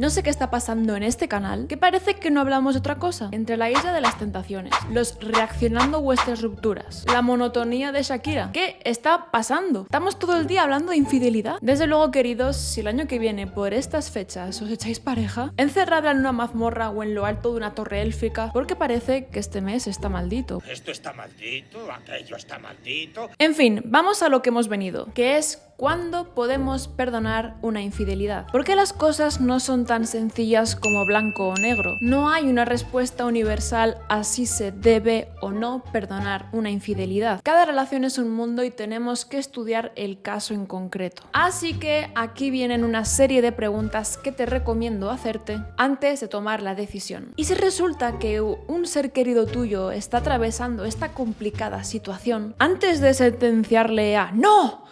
No sé qué está pasando en este canal, que parece que no hablamos de otra cosa. Entre la isla de las tentaciones, los reaccionando a vuestras rupturas, la monotonía de Shakira. ¿Qué está pasando? Estamos todo el día hablando de infidelidad. Desde luego, queridos, si el año que viene por estas fechas os echáis pareja, encerradla en una mazmorra o en lo alto de una torre élfica, porque parece que este mes está maldito. Esto está maldito, aquello está maldito. En fin, vamos a lo que hemos venido, que es ¿cuándo podemos perdonar una infidelidad? Porque las cosas no son tan sencillas como blanco o negro. No hay una respuesta universal a si se debe o no perdonar una infidelidad. Cada relación es un mundo y tenemos que estudiar el caso en concreto. Así que aquí vienen una serie de preguntas que te recomiendo hacerte antes de tomar la decisión. Y si resulta que un ser querido tuyo está atravesando esta complicada situación, antes de sentenciarle a ¡no!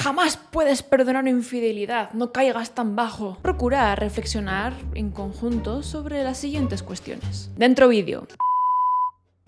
Jamás puedes perdonar una infidelidad, no caigas tan bajo. Procura reflexionar en conjunto sobre las siguientes cuestiones. Dentro vídeo.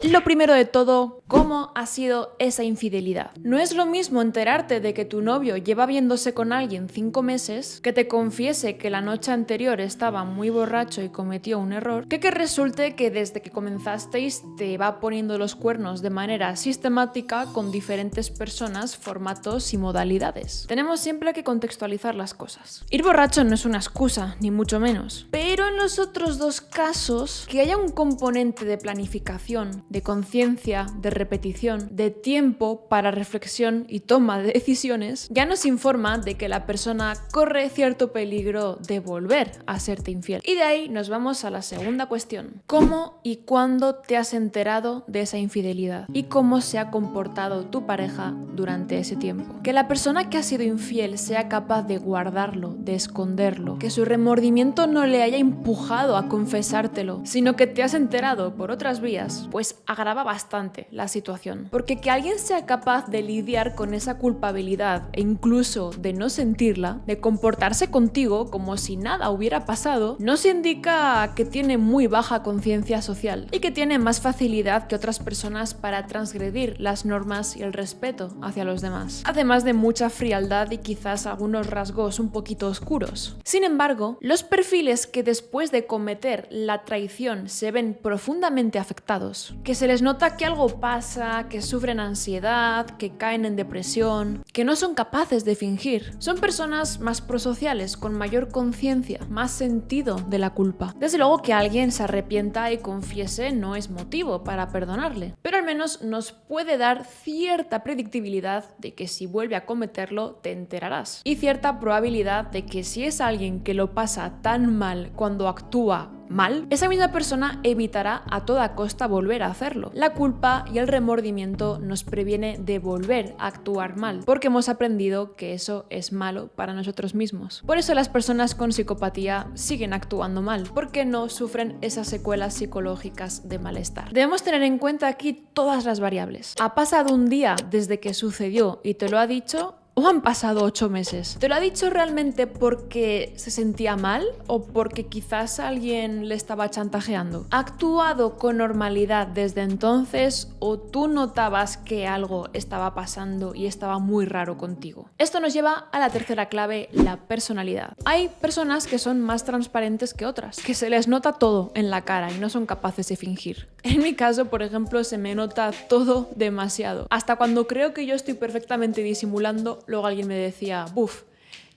Lo primero de todo, ¿cómo ha sido esa infidelidad? No es lo mismo enterarte de que tu novio lleva viéndose con alguien 5 meses, que te confiese que la noche anterior estaba muy borracho y cometió un error, que resulte que desde que comenzasteis te va poniendo los cuernos de manera sistemática con diferentes personas, formatos y modalidades. Tenemos siempre que contextualizar las cosas. Ir borracho no es una excusa, ni mucho menos. Pero en los otros dos casos, que haya un componente de planificación, de conciencia, de repetición, de tiempo para reflexión y toma de decisiones, ya nos informa de que la persona corre cierto peligro de volver a serte infiel. Y de ahí nos vamos a la segunda cuestión. ¿Cómo y cuándo te has enterado de esa infidelidad? ¿Y cómo se ha comportado tu pareja durante ese tiempo? Que la persona que ha sido infiel sea capaz de guardarlo, de esconderlo, que su remordimiento no le haya empujado a confesártelo, sino que te has enterado por otras vías, pues agrava bastante la situación. Porque que alguien sea capaz de lidiar con esa culpabilidad e incluso de no sentirla, de comportarse contigo como si nada hubiera pasado, nos indica que tiene muy baja conciencia social y que tiene más facilidad que otras personas para transgredir las normas y el respeto hacia los demás. Además de mucha frialdad y quizás algunos rasgos un poquito oscuros. Sin embargo, los perfiles que después de cometer la traición se ven profundamente afectados, que se les nota que algo pasa, que sufren ansiedad, que caen en depresión, que no son capaces de fingir. Son personas más prosociales, con mayor conciencia, más sentido de la culpa. Desde luego que alguien se arrepienta y confiese no es motivo para perdonarle, pero al menos nos puede dar cierta predictibilidad de que si vuelve a cometerlo te enterarás. Y cierta probabilidad de que si es alguien que lo pasa tan mal cuando actúa mal, esa misma persona evitará a toda costa volver a hacerlo. La culpa y el remordimiento nos previene de volver a actuar mal, porque hemos aprendido que eso es malo para nosotros mismos. Por eso las personas con psicopatía siguen actuando mal, porque no sufren esas secuelas psicológicas de malestar. Debemos tener en cuenta aquí todas las variables. ¿Ha pasado un día desde que sucedió y te lo ha dicho? ¿O han pasado 8 meses? ¿Te lo ha dicho realmente porque se sentía mal o porque quizás alguien le estaba chantajeando? ¿Ha actuado con normalidad desde entonces o tú notabas que algo estaba pasando y estaba muy raro contigo? Esto nos lleva a la tercera clave, la personalidad. Hay personas que son más transparentes que otras, que se les nota todo en la cara y no son capaces de fingir. En mi caso, por ejemplo, se me nota todo demasiado. Hasta cuando creo que yo estoy perfectamente disimulando, luego alguien me decía, buf,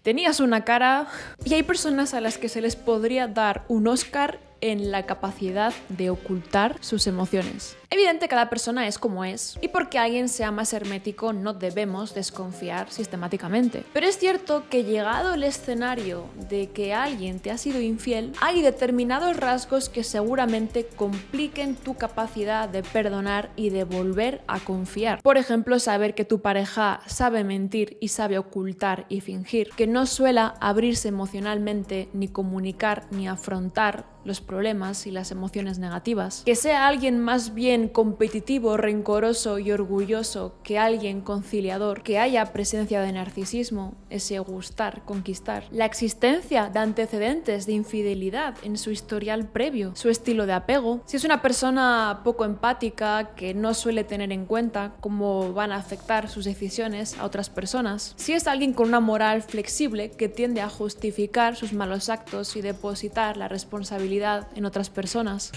tenías una cara. Y hay personas a las que se les podría dar un Oscar en la capacidad de ocultar sus emociones. Evidente, cada persona es como es, y porque alguien sea más hermético no debemos desconfiar sistemáticamente. Pero es cierto que llegado el escenario de que alguien te ha sido infiel, hay determinados rasgos que seguramente compliquen tu capacidad de perdonar y de volver a confiar. Por ejemplo, saber que tu pareja sabe mentir y sabe ocultar y fingir, que no suela abrirse emocionalmente, ni comunicar, ni afrontar los problemas y las emociones negativas. Que sea alguien más bien competitivo, rencoroso y orgulloso que alguien conciliador. Que haya presencia de narcisismo, ese gustar, conquistar. La existencia de antecedentes de infidelidad en su historial previo, su estilo de apego. Si es una persona poco empática, que no suele tener en cuenta cómo van a afectar sus decisiones a otras personas. Si es alguien con una moral flexible que tiende a justificar sus malos actos y depositar la responsabilidad en otras personas.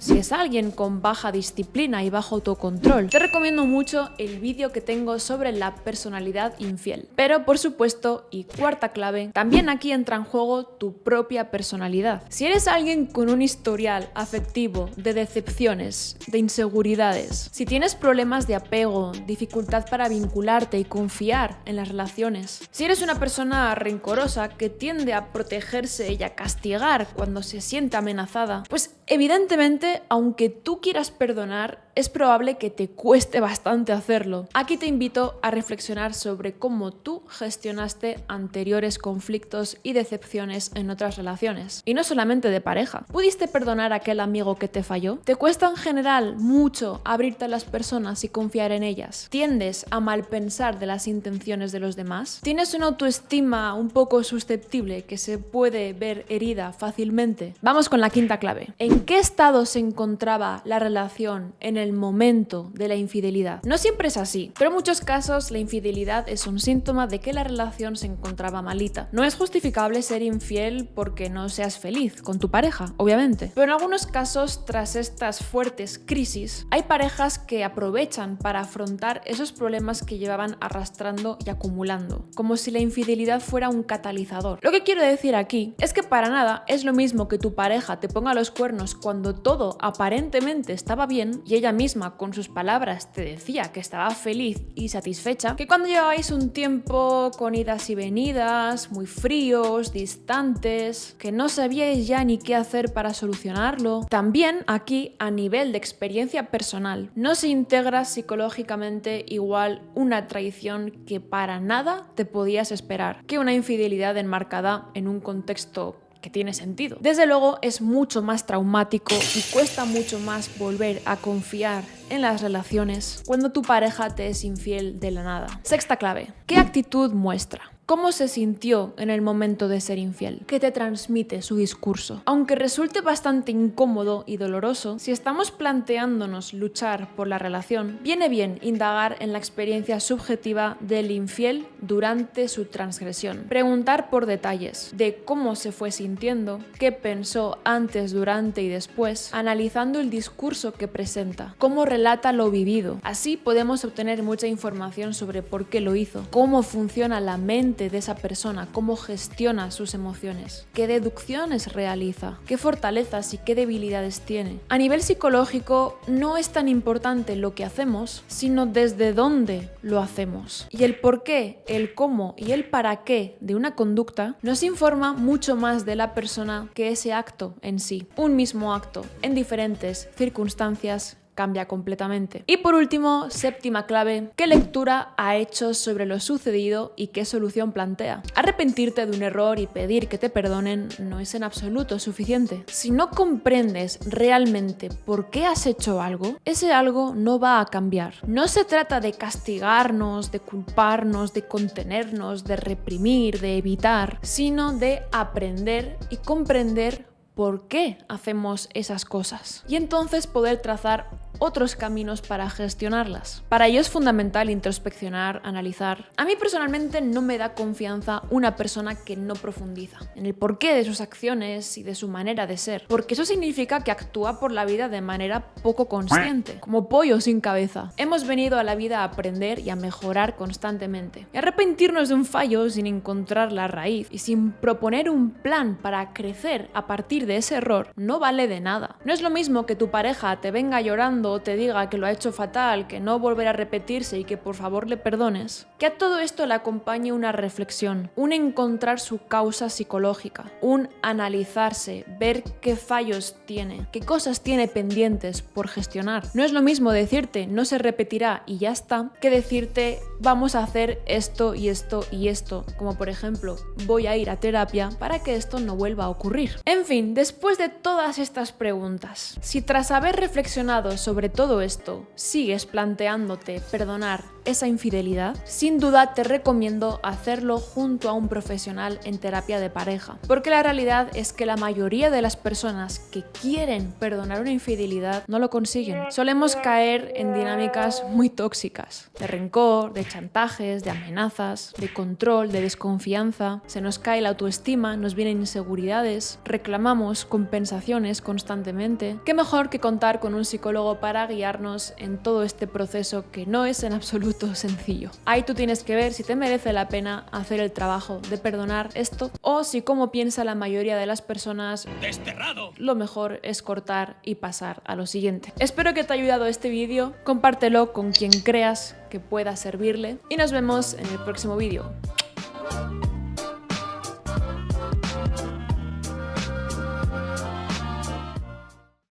Si es alguien con baja disciplina y bajo autocontrol. Te recomiendo mucho el vídeo que tengo sobre la personalidad infiel. Pero por supuesto, y cuarta clave, también aquí entra en juego tu propia personalidad. Si eres alguien con un historial afectivo de decepciones, de inseguridades, si tienes problemas de apego, dificultad para vincularte y confiar en las relaciones, si eres una persona rencorosa que tiende a protegerse y a castigar cuando se siente amenazada, pues evidentemente, aunque tú quieras perdonar, es probable que te cueste bastante hacerlo. Aquí te invito a reflexionar sobre cómo tú gestionaste anteriores conflictos y decepciones en otras relaciones. Y no solamente de pareja. ¿Pudiste perdonar a aquel amigo que te falló? ¿Te cuesta en general mucho abrirte a las personas y confiar en ellas? ¿Tiendes a malpensar de las intenciones de los demás? ¿Tienes una autoestima un poco susceptible que se puede ver herida fácilmente? Vamos con la quinta clave. ¿En qué estado se encontraba la relación en el momento de la infidelidad? No siempre es así, pero en muchos casos la infidelidad es un síntoma de que la relación se encontraba malita. No es justificable ser infiel porque no seas feliz con tu pareja, obviamente, pero en algunos casos, tras estas fuertes crisis, hay parejas que aprovechan para afrontar esos problemas que llevaban arrastrando y acumulando, como si la infidelidad fuera un catalizador. Lo que quiero decir aquí es que para nada es lo mismo que tu pareja te ponga los cuernos cuando todo aparentemente estaba bien y ella misma con sus palabras te decía que estaba feliz y satisfecha, que cuando lleváis un tiempo con idas y venidas, muy fríos, distantes, que no sabíais ya ni qué hacer para solucionarlo. También aquí, a nivel de experiencia personal, no se integra psicológicamente igual una traición que para nada te podías esperar que una infidelidad enmarcada en un contexto que tiene sentido. Desde luego es mucho más traumático y cuesta mucho más volver a confiar en las relaciones cuando tu pareja te es infiel de la nada. Sexta clave. ¿Qué actitud muestra? ¿Cómo se sintió en el momento de ser infiel? ¿Qué te transmite su discurso? Aunque resulte bastante incómodo y doloroso, si estamos planteándonos luchar por la relación, viene bien indagar en la experiencia subjetiva del infiel durante su transgresión. Preguntar por detalles de cómo se fue sintiendo, qué pensó antes, durante y después, analizando el discurso que presenta, cómo relata lo vivido. Así podemos obtener mucha información sobre por qué lo hizo, cómo funciona la mente de esa persona, cómo gestiona sus emociones, qué deducciones realiza, qué fortalezas y qué debilidades tiene. A nivel psicológico no es tan importante lo que hacemos, sino desde dónde lo hacemos. Y el por qué, el cómo y el para qué de una conducta nos informa mucho más de la persona que ese acto en sí. Un mismo acto en diferentes circunstancias cambia completamente. Y por último, séptima clave, ¿qué lectura ha hecho sobre lo sucedido y qué solución plantea? Arrepentirte de un error y pedir que te perdonen no es en absoluto suficiente. Si no comprendes realmente por qué has hecho algo, ese algo no va a cambiar. No se trata de castigarnos, de culparnos, de contenernos, de reprimir, de evitar, sino de aprender y comprender por qué hacemos esas cosas y entonces poder trazar otros caminos para gestionarlas. Para ello es fundamental introspeccionar, analizar. A mí personalmente no me da confianza una persona que no profundiza en el porqué de sus acciones y de su manera de ser, porque eso significa que actúa por la vida de manera poco consciente, como pollo sin cabeza. Hemos venido a la vida a aprender y a mejorar constantemente. Y arrepentirnos de un fallo sin encontrar la raíz y sin proponer un plan para crecer a partir de ese error no vale de nada. No es lo mismo que tu pareja te venga llorando todo te diga que lo ha hecho fatal, que no volverá a repetirse y que por favor le perdones, que a todo esto le acompañe una reflexión, un encontrar su causa psicológica, un analizarse, ver qué fallos tiene, qué cosas tiene pendientes por gestionar. No es lo mismo decirte no se repetirá y ya está, que decirte vamos a hacer esto y esto y esto, como por ejemplo voy a ir a terapia para que esto no vuelva a ocurrir. En fin, después de todas estas preguntas, si tras haber reflexionado sobre todo esto sigues planteándote perdonar esa infidelidad, sin duda te recomiendo hacerlo junto a un profesional en terapia de pareja, porque la realidad es que la mayoría de las personas que quieren perdonar una infidelidad no lo consiguen. Solemos caer en dinámicas muy tóxicas, de rencor, de chantajes, de amenazas, de control, de desconfianza, se nos cae la autoestima, nos vienen inseguridades, reclamamos compensaciones constantemente. ¿Qué mejor que contar con un psicólogo para guiarnos en todo este proceso que no es en absoluto sencillo? Ahí tú tienes que ver si te merece la pena hacer el trabajo de perdonar esto o si, como piensa la mayoría de las personas, ¡Desterrado! Lo mejor es cortar y pasar a lo siguiente. Espero que te haya ayudado este vídeo, compártelo con quien creas que pueda servirle y nos vemos en el próximo vídeo.